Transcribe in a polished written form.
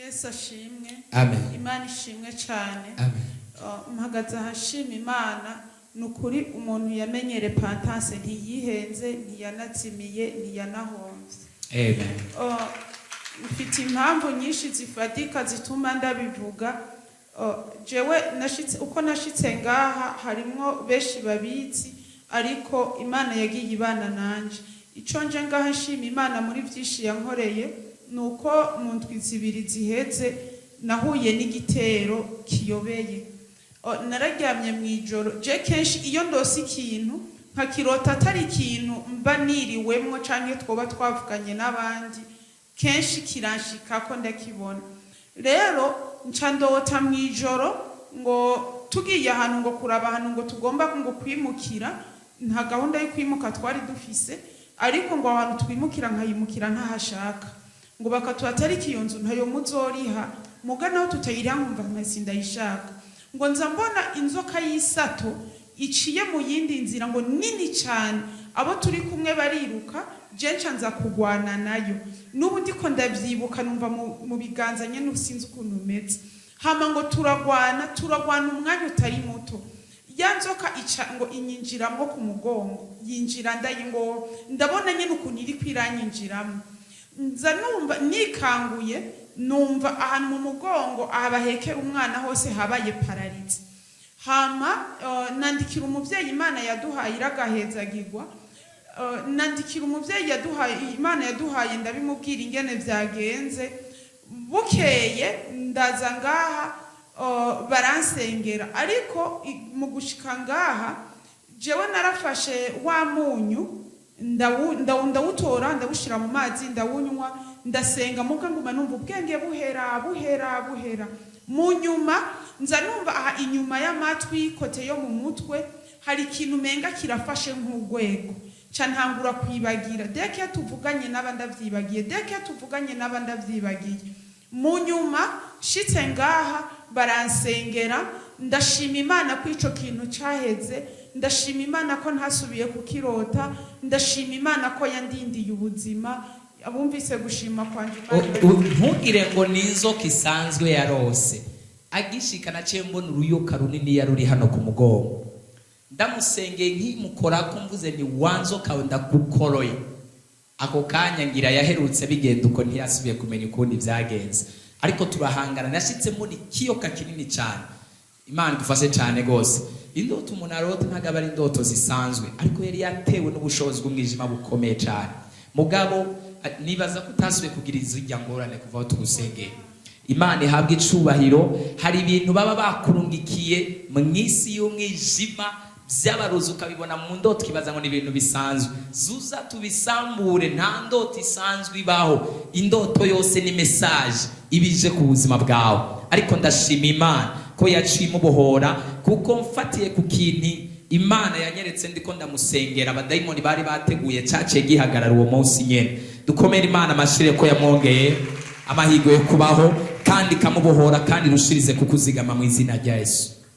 Yesu ashimwe. Amen. Imana ishimwe cyane. Amen. Mpagaze ahashima Imana nukuri umuntu yamenyere Repentance ntiyihenze ntiyanazimiye ntiyanahombye. Amen. Mfite impamvu nyinshi zifatika zituma ndabivuga. Jewe uko nashitse ngaha harimwo benshi babizi ariko Imana yagiye ibana nanje. Ico nje ngaha nshima Imana muri vyinshi yankoreye nuko mu ndwi zibiri ziheze nahuye n'igitero kiyobeye. Nararyamye mwijoro je kenshi iyo ndose ikintu nkakirota atari ikintu mba niriwemwo canke twoba twavuganye n'abandi kenshi kiranshika ko ndakibona. Rero nca ndota mwijoro ngo tugiye ahantu ngo kuraba ahantu ngo tugomba ngo kwimukira, nta gahunda yo kwimuka twari dufise ariko ngo abantu twimukira nkayimukira ntahashaka ngo bakatuhatarika iyo nzu ntayo muzoriha muga naho tutayiriha nkumva mpasi ndayishaka ngo nza mbona inzoka y'isato iciye mu yindi nzira ngo nini cyane abo turi kumwe bariruka jenca nza kugwana nayo n'ubu ndiko ndavyibuka numva mu biganza nyene usinzi ukuntu umeze hama ngo turagwana umwanya utari muto ya nzoka ica ngo inyinjiramo ku mugongo yinjira ngo ndabona nyene ukuntu iri kwiranyinjiramo nza numva nikanguye numva ahantu mu mugongo abahekera umwana hose habaye pararize hama nandikira umuvyeyi Imana yaduhaye iragahezagirwa nandikira umuvyeyi Imana yaduhaye ndabimubwira ingene vyagenze bukeye ndaza ngaha baransengera ariko mu gushika ngaha jewe narafashe wa munyu ndawutora ndawushira mu mazi ndawunywa ndasenga muga nguma numva ubwenge buhera mu nyuma nza numva aha inyuma y'amatwi kote yo mu mutwe hari ikintu menga kirafashe nk'ugwego ca ntangura kwibagira deke tuvuganye n'abandavyibagiye mu nyuma shitse ngaha baransengera ndashima Imana ko ico kintu caheze ndashima Imana ko ntasubiye kukirota ndashima Imana ko yandindiye ubuzima abumvise gushima kwanje ntugire ngo nizo kisanzwe yarose agishika naciye mbona uruyoka runini yaruri hano ku mugongo ndamusengeye nkimukora ko mvuze ni wanzoka ndagukoroye ako kanya ngira yaherutse bigenda uko ntiyasubiye kumenya ukundi vyagenze ariko turahangana nashitse muri kiyoka kinini cyane. Imana dufashe cyane gose indoto umuntu arota ntagaba ari indoto zisanzwe ariko yari yatewe n'ubushobozi bw'umwijima bukomeye cyane mugabo nibaza kutasubiye kugira izijya ngorane kuva tugusengeye. Imana ihabwa icubahiro. Hari ibintu baba bakurungikiye mu isi y'umwijima by'abaruzi ukabibona mu ndoto kibaza ngo ni ibintu bisanzwe zuza tubisambure nta ndoto isanzwe ibaho indoto yose ni message ibije ku buzima bwawe ariko ndashima Imana ko yaciye mubohora kuko mfatiye ku kintu Imana yanyeretse ndiko ndamusengera abadayimoni bari bateguye cace gihagarara uwo munsi nyene dukomera Imana amashire ko yamwongeye amahirwe yo kubaho kandi kamubohora kandi rushirize kukuzigama mu izina rya Yesu.